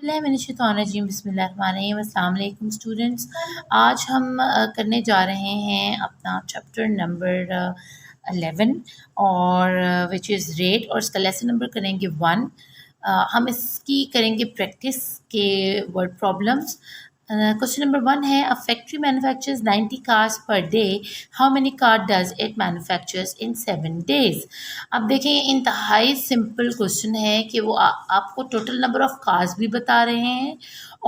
बिस्मिल्लाहिर्रहमानिर्रहीम। अस्सलाम वालेकुम स्टूडेंट्स। आज हम करने जा रहे हैं अपना चैप्टर नंबर 11 और विच इज़ रेट, और इसका लेसन नंबर करेंगे 1। हम इसकी करेंगे प्रैक्टिस के वर्ड प्रॉब्लम्स। क्वेश्चन नंबर 1 है, a factory manufactures 90 cars per day, how many car does it manufactures in 7 days. अब देखें, इंतहाई सिंपल क्वेश्चन है कि वो आपको टोटल नंबर ऑफ कार्स भी बता रहे हैं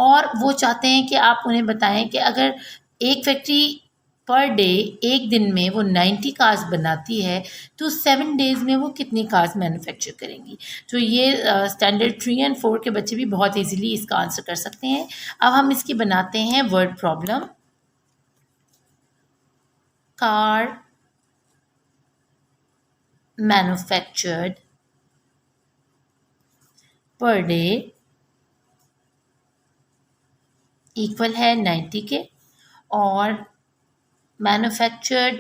और वो चाहते हैं कि आप उन्हें बताएं कि अगर एक फैक्ट्री पर डे एक दिन में वो 90 कार्स बनाती है तो 7 डेज़ में वो कितनी कार्स मैन्युफैक्चर करेंगी। तो ये स्टैंडर्ड 3 और 4 के बच्चे भी बहुत इजीली इसका आंसर कर सकते हैं। अब हम इसकी बनाते हैं word problem. Car manufactured per day equal है 90 के, और मैन्युफैक्चर्ड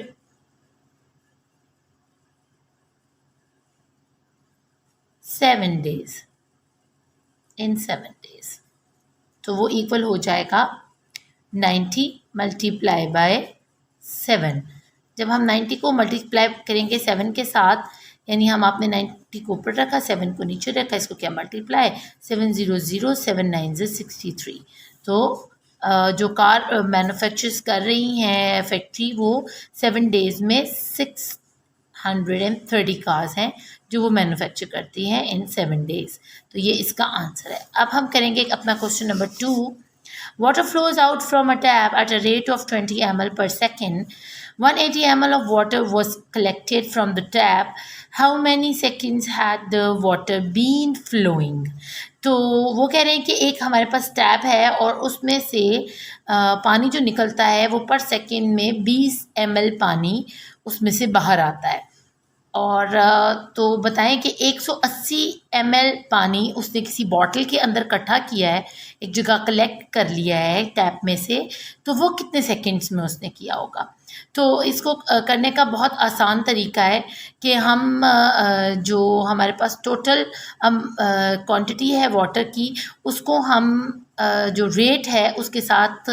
इन 7 डेज। तो वो इक्वल हो जाएगा 90 मल्टीप्लाई बाय 7। जब हम 90 को मल्टीप्लाई करेंगे 7 के साथ, यानी हम आपने 90 को ऊपर रखा, 7 को नीचे रखा, इसको क्या मल्टीप्लाई, 7 0 0 7 9 63। तो जो कार मैन्युफैक्चर्स कर रही हैं फैक्ट्री, वो 7 डेज़ में 630 कार्स हैं जो वो मैन्युफैक्चर करती हैं इन 7 डेज़। तो ये इसका आंसर है। अब हम करेंगे अपना question number 2। Water flows out from a tap at a rate of 20 ml per second. 180 ml of water was collected from the tap. How many seconds had the water been flowing? तो वो कह रहे हैं कि एक हमारे पास tap है और उसमें से पानी जो निकलता है वो पर सेकेंड में 20 ml पानी उसमें से बाहर आता है। और तो बताएं कि 180 ml पानी उसने किसी बॉटल के अंदर इकट्ठा किया है, एक जगह कलेक्ट कर लिया है टैप में से, तो वो कितने सेकंड्स में उसने किया होगा। तो इसको करने का बहुत आसान तरीका है कि हम जो हमारे पास टोटल क्वांटिटी है वाटर की, उसको हम जो रेट है उसके साथ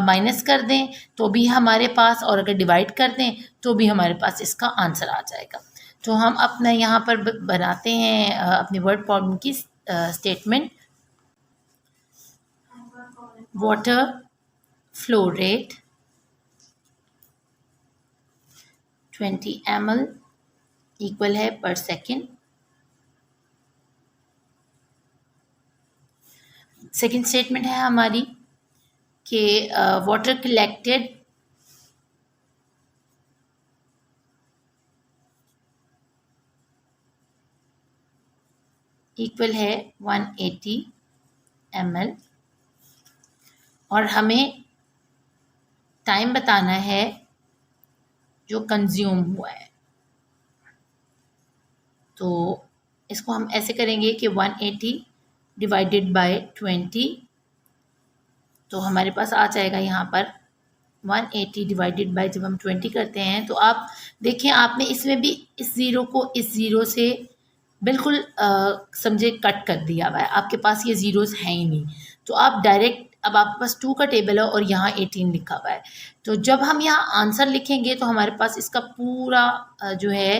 माइनस कर दें तो भी हमारे पास, और अगर डिवाइड कर दें तो भी हमारे पास इसका आंसर आ जाएगा। तो हम अपना यहाँ पर बनाते हैं अपनी वर्ड प्रॉब्लम की statement. Water flow rate 20 ml equal है पर सेकेंड। सेकेंड स्टेटमेंट है हमारी कि वाटर कलेक्टेड इक्वल है 180 ml, और हमें टाइम बताना है जो कंज्यूम हुआ है। तो इसको हम ऐसे करेंगे कि 180 डिवाइडेड बाय 20, तो हमारे पास आ जाएगा यहाँ पर 180 डिवाइडेड बाय, जब हम 20 करते हैं तो आप देखें, आपने इसमें भी इस ज़ीरो को इस ज़ीरो से बिल्कुल समझे कट कर दिया हुआ है, आपके पास ये ज़ीरोज़ हैं ही नहीं। तो आप डायरेक्ट, अब आपके पास 2 का टेबल है और यहाँ 18 लिखा हुआ है, तो जब हम यहाँ आंसर लिखेंगे तो हमारे पास इसका पूरा जो है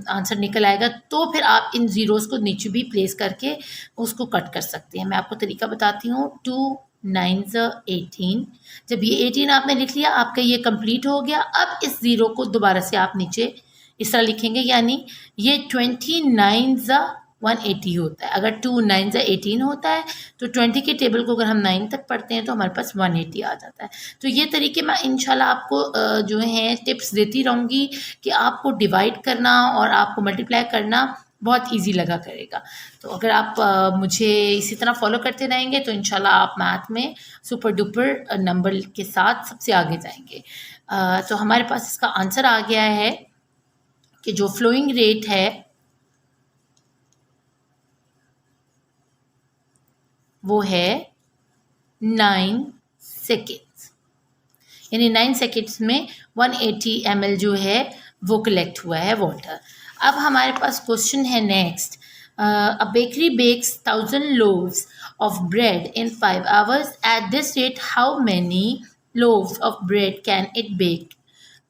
आंसर निकल आएगा। तो फिर आप इन ज़ीरोज़ को नीचे भी प्लेस करके उसको कट कर सकते हैं। मैं आपको तरीका बताती हूँ। 2 9 18, जब ये 18 आपने लिख लिया, आपका ये कंप्लीट हो गया। अब इस ज़ीरो को दोबारा से आप नीचे इस तरह लिखेंगे, यानी ये 29 180 होता है। अगर 2 9 18 होता है तो 20 के टेबल को अगर हम 9 तक पढ़ते हैं तो हमारे पास 180 आ जाता है। तो ये तरीके मैं इंशाल्लाह आपको जो है टिप्स देती रहूँगी कि आपको डिवाइड करना और आपको मल्टीप्लाई करना बहुत इजी लगा करेगा। तो अगर आप मुझे इसी तरह फॉलो करते रहेंगे तो इंशाल्लाह आप मैथ में सुपर डुपर नंबर के साथ सबसे आगे जाएंगे। तो हमारे पास इसका आंसर आ गया है कि जो फ्लोइंग रेट है वो है 9 सेकेंड्स, यानी 9 सेकेंड्स में 180 ml जो है वो कलेक्ट हुआ है वाटर। अब हमारे पास क्वेश्चन है next, A bakery bakes 1,000 loaves of bread in 5 hours. At this rate, how many loaves of bread can it bake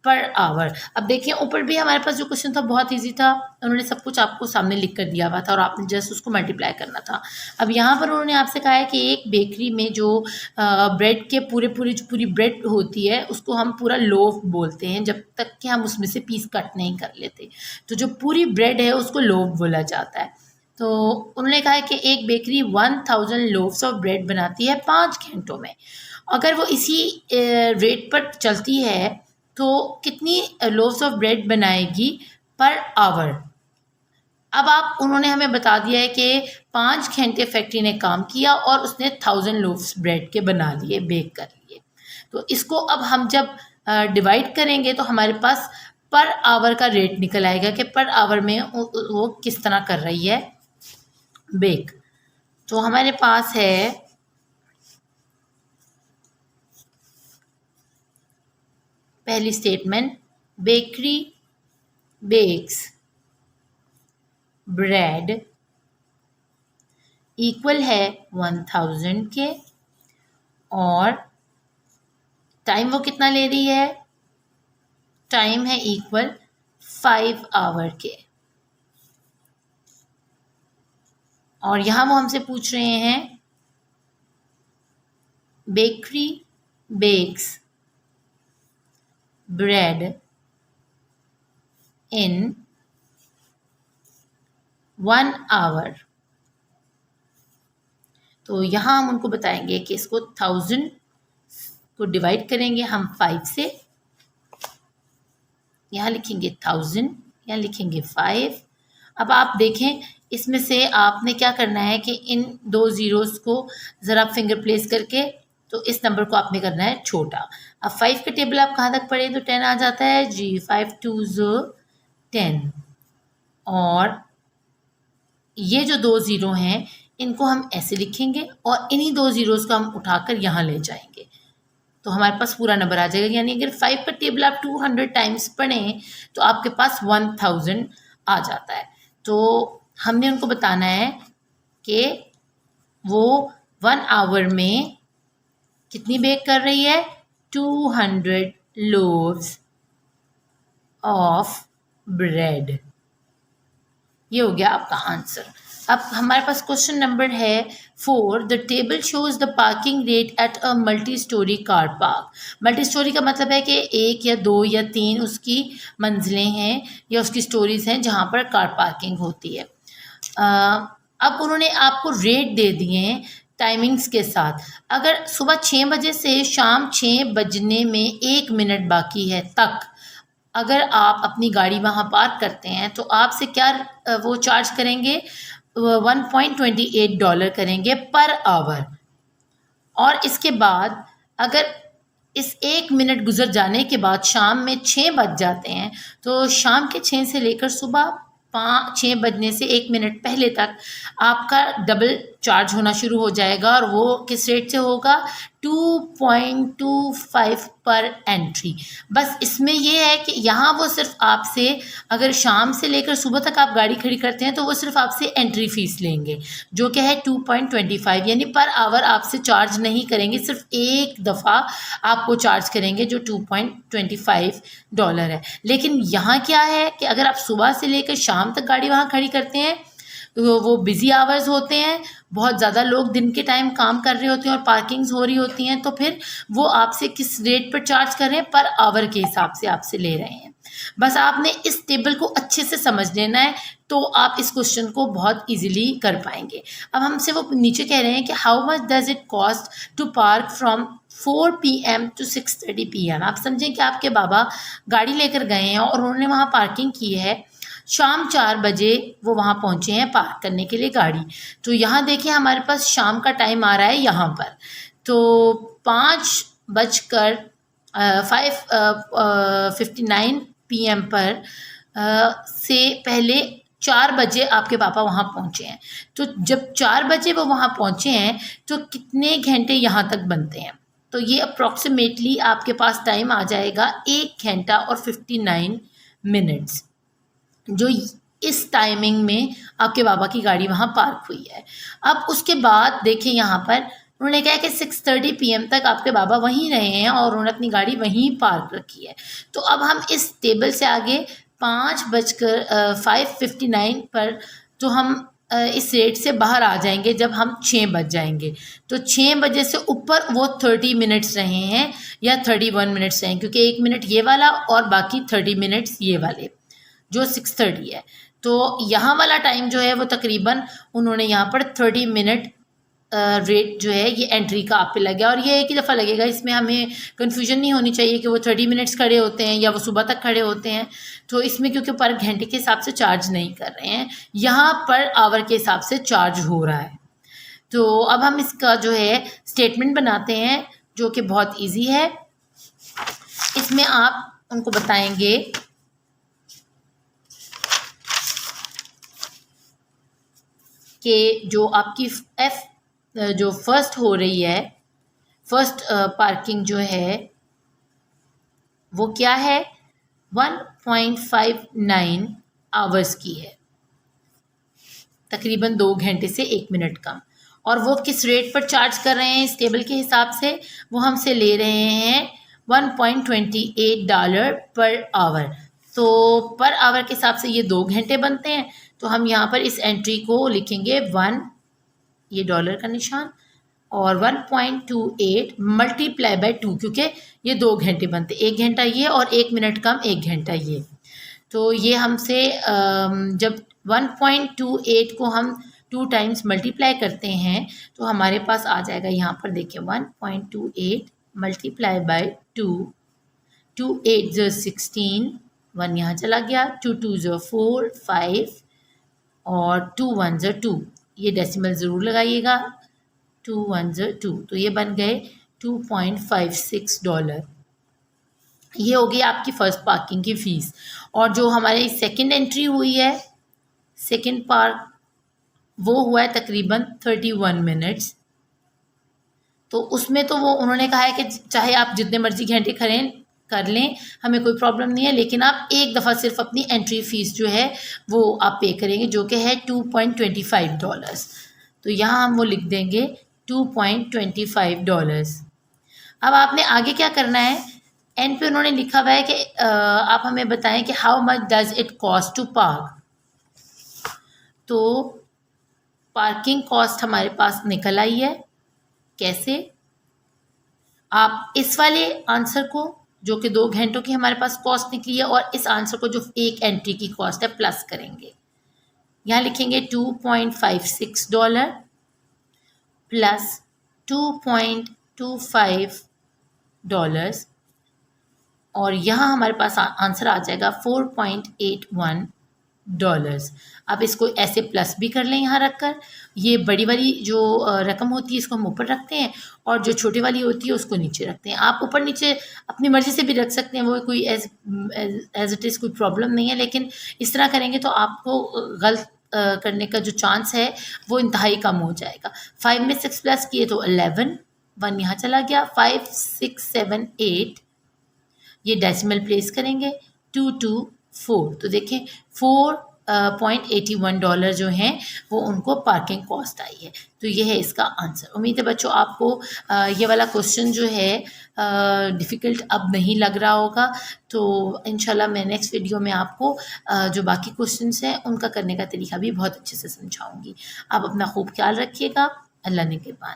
per hour? अब देखिए ऊपर भी हमारे पास जो क्वेश्चन था बहुत इजी था, उन्होंने सब कुछ आपको सामने लिख कर दिया हुआ था और आपने जस्ट उसको मल्टीप्लाई करना था। अब यहाँ पर उन्होंने आपसे कहा है कि एक बेकरी में जो ब्रेड के पूरी ब्रेड होती है उसको हम पूरा लोफ बोलते हैं जब तक कि हम उसमें से पीस कट नहीं कर लेते। तो जो पूरी ब्रेड है उसको लोफ बोला जाता है। तो उन्होंने कहा है कि एक बेकरी 1,000 लोफ्स ऑफ ब्रेड बनाती है 5 घंटों में। अगर वो इसी रेट पर चलती है तो कितनी लोफ्स ऑफ ब्रेड बनाएगी पर आवर? अब उन्होंने हमें बता दिया है कि 5 घंटे फैक्ट्री ने काम किया और उसने 1,000 लोफ्स ब्रेड के बना लिए, बेक कर लिए। तो इसको अब हम जब डिवाइड करेंगे तो हमारे पास पर आवर का रेट निकल आएगा कि पर आवर में वो किस तरह कर रही है बेक। तो हमारे पास है पहली statement, bakery bakes bread equal है 1,000 के और टाइम वो कितना ले रही है, टाइम है इक्वल 5 आवर के। और यहाँ वो हमसे पूछ रहे हैं bakery bakes bread in 1 hour. तो यहाँ हम उनको बताएंगे कि इसको 1,000 को डिवाइड करेंगे हम 5 से, यहाँ लिखेंगे 1,000, यहाँ लिखेंगे 5। अब आप देखें इसमें से आपने क्या करना है कि इन 2 ज़ीरोज़ को ज़रा फिंगर प्लेस करके तो इस नंबर को आपने करना है छोटा। अब 5 का टेबल आप कहाँ तक पढ़े तो 10 आ जाता है जी, 5 2s 10। और ये जो 2 ज़ीरो हैं इनको हम ऐसे लिखेंगे और इन्हीं 2 ज़ीरोज़ को हम उठाकर यहाँ ले जाएंगे तो हमारे पास पूरा नंबर आ जाएगा। यानी अगर 5 का टेबल आप 200 टाइम्स पढ़ें तो आपके पास 1,000 आ जाता है। तो हमने उनको बताना है कि वो 1 आवर में कितनी बेक कर रही है, 200 लोव्स ऑफ ब्रेड। ये हो गया आपका आंसर। अब हमारे पास क्वेश्चन नंबर है 4। The table shows the parking rate at a multi storey car park. Multi storey का मतलब है कि 1 या 2 या 3 उसकी मंजिलें हैं या उसकी स्टोरीज हैं जहाँ पर कार पार्किंग होती है। अब उन्होंने आपको रेट दे दिए हैं टाइमिंग्स के साथ। अगर सुबह 6 बजे से शाम 6 बजने में 1 मिनट बाकी है तक अगर आप अपनी गाड़ी वहाँ पार्क करते हैं तो आपसे क्या वो चार्ज करेंगे, $1.28 करेंगे पर आवर। और इसके बाद अगर इस 1 मिनट गुजर जाने के बाद शाम में 6 बज जाते हैं तो शाम के 6 से लेकर सुबह 6 बजने से 1 मिनट पहले तक आपका डबल चार्ज होना शुरू हो जाएगा और वो किस रेट से होगा, 2.25 पर एंट्री। बस इसमें ये है कि यहाँ वो सिर्फ आपसे अगर शाम से लेकर सुबह तक आप गाड़ी खड़ी करते हैं तो वो सिर्फ आपसे एंट्री फीस लेंगे जो क्या है 2.25, यानी पर आवर आपसे चार्ज नहीं करेंगे, सिर्फ एक दफ़ा आपको चार्ज करेंगे जो $2.25 है। लेकिन यहाँ क्या है कि अगर आप सुबह से लेकर शाम तक गाड़ी वहाँ खड़ी करते हैं तो वो बिज़ी आवर्स होते हैं, बहुत ज़्यादा लोग दिन के टाइम काम कर रहे होते हैं और पार्किंग्स हो रही होती हैं, तो फिर वो आपसे किस रेट पर चार्ज कर रहे हैं, पर आवर के हिसाब से आपसे ले रहे हैं। बस आपने इस टेबल को अच्छे से समझ लेना है तो आप इस क्वेश्चन को बहुत इजीली कर पाएंगे। अब हमसे वो नीचे कह रहे हैं कि how much does it cost to park from 4 PM to 6:30 PM। आप समझें कि आपके बाबा गाड़ी लेकर गए हैं और उन्होंने वहाँ पार्किंग की है, शाम 4 बजे वो वहाँ पहुँचे हैं पार्क करने के लिए गाड़ी। तो यहाँ देखिए हमारे पास शाम का टाइम आ रहा है यहाँ पर, तो 5:59 PM पर से पहले 4 बजे आपके पापा वहाँ पहुँचे हैं। तो जब 4 बजे वो वहाँ पहुँचे हैं तो कितने घंटे यहाँ तक बनते हैं, तो ये अप्रॉक्सीमेटली आपके पास टाइम आ जाएगा 1 घंटा और 59 मिनट्स। जो इस टाइमिंग में आपके बाबा की गाड़ी वहाँ पार्क हुई है। अब उसके बाद देखिए यहाँ पर उन्होंने कहा कि 6:30 PM तक आपके बाबा वहीं रहे हैं और उन्होंने अपनी गाड़ी वहीं पार्क रखी है। तो अब हम इस टेबल से आगे 5:59 पर तो हम इस रेट से बाहर आ जाएंगे जब हम 6 बज जाएंगे। तो 6 बजे से ऊपर वो 30 मिनट्स रहे हैं या 31 मिनट्स रहे हैं, क्योंकि 1 मिनट ये वाला और बाकी 30 मिनट्स ये वाले जो 6:30 है। तो यहाँ वाला टाइम जो है वो तकरीबन उन्होंने यहाँ पर 30 मिनट रेट जो है ये एंट्री का आप पे लग गया, और ये एक ही दफ़ा लगेगा। इसमें हमें कन्फ्यूजन नहीं होनी चाहिए कि वो 30 मिनट्स खड़े होते हैं या वो सुबह तक खड़े होते हैं। तो इसमें क्योंकि पर घंटे के हिसाब से चार्ज नहीं कर रहे हैं, यहाँ पर आवर के हिसाब से चार्ज हो रहा है। तो अब हम इसका जो है स्टेटमेंट बनाते हैं जो कि बहुत ईजी है। इसमें आप उनको बताएंगे कि जो आपकी जो फर्स्ट हो रही है, फर्स्ट पार्किंग जो है वो क्या है, 1.59 आवर्स की है, तकरीबन 2 घंटे से 1 मिनट कम। और वो किस रेट पर चार्ज कर रहे हैं इस टेबल के हिसाब से, वो हमसे ले रहे हैं $1.28 पर आवर। तो पर आवर के हिसाब से ये 2 घंटे बनते हैं। तो हम यहाँ पर इस एंट्री को लिखेंगे 1, ये डॉलर का निशान, और 1.28 मल्टीप्लाई बाय 2, क्योंकि ये 2 घंटे बनते, 1 घंटा ये और 1 मिनट कम 1 घंटा ये। तो ये हमसे जब 1.28 को हम 2 टाइम्स मल्टीप्लाई करते हैं तो हमारे पास आ जाएगा, यहाँ पर देखिए 1.28 मल्टीप्लाई बाय 2, 2 8 ज़ 16, 1 यहाँ चला गया, 2 2 ज़ 4 5 और 2 1 ज़ 2, ये डेसिमल ज़रूर लगाइएगा, 2 1 ज़ 2, तो ये बन गए $2.56। ये हो गई आपकी फ़र्स्ट पार्किंग की फ़ीस। और जो हमारी सेकंड एंट्री हुई है, सेकंड पार्क, वो हुआ है तकरीबन 31 मिनट्स। तो उसमें तो वो उन्होंने कहा है कि चाहे आप जितने मर्जी घंटे खड़े कर लें, हमें कोई प्रॉब्लम नहीं है, लेकिन आप एक दफ़ा सिर्फ अपनी एंट्री फ़ीस जो है वो आप पे करेंगे, जो कि है $2.25। तो यहाँ हम वो लिख देंगे $2.25। अब आपने आगे क्या करना है, एंड पे उन्होंने लिखा हुआ है कि आप हमें बताएं कि how much does it cost to park. तो पार्किंग कॉस्ट हमारे पास निकल आई है। कैसे, आप इस वाले आंसर को जो कि 2 घंटों की हमारे पास कॉस्ट निकली है और इस आंसर को जो एक एंट्री की कॉस्ट है प्लस करेंगे। यहाँ लिखेंगे $2.56 प्लस $2.25 और यहाँ हमारे पास आंसर आ जाएगा $4.81। आप इसको ऐसे प्लस भी कर लें यहाँ रखकर। ये बड़ी वाली जो रकम होती है इसको हम ऊपर रखते हैं और जो छोटी वाली होती है उसको नीचे रखते हैं। आप ऊपर नीचे अपनी मर्ज़ी से भी रख सकते हैं, वो कोई एज इट इज़ कोई प्रॉब्लम नहीं है, लेकिन इस तरह करेंगे तो आपको गलत करने का जो चांस है वो इंतहाई कम हो जाएगा। 5 में 6 प्लस किए तो 11, 1 यहाँ चला गया, 5 6 7 8, ये डेसिमल प्लेस करेंगे, 2 2 4। तो देखें $4.81 जो हैं वो उनको पार्किंग कॉस्ट आई है। तो ये है इसका आंसर। उम्मीद है बच्चों आपको ये वाला क्वेश्चन जो है डिफ़िकल्ट अब नहीं लग रहा होगा। तो इंशाल्लाह मैं नेक्स्ट वीडियो में आपको जो बाकी क्वेश्चंस हैं उनका करने का तरीका भी बहुत अच्छे से समझाऊंगी। आप अपना खूब ख्याल रखिएगा। अल्लाह निगहबान।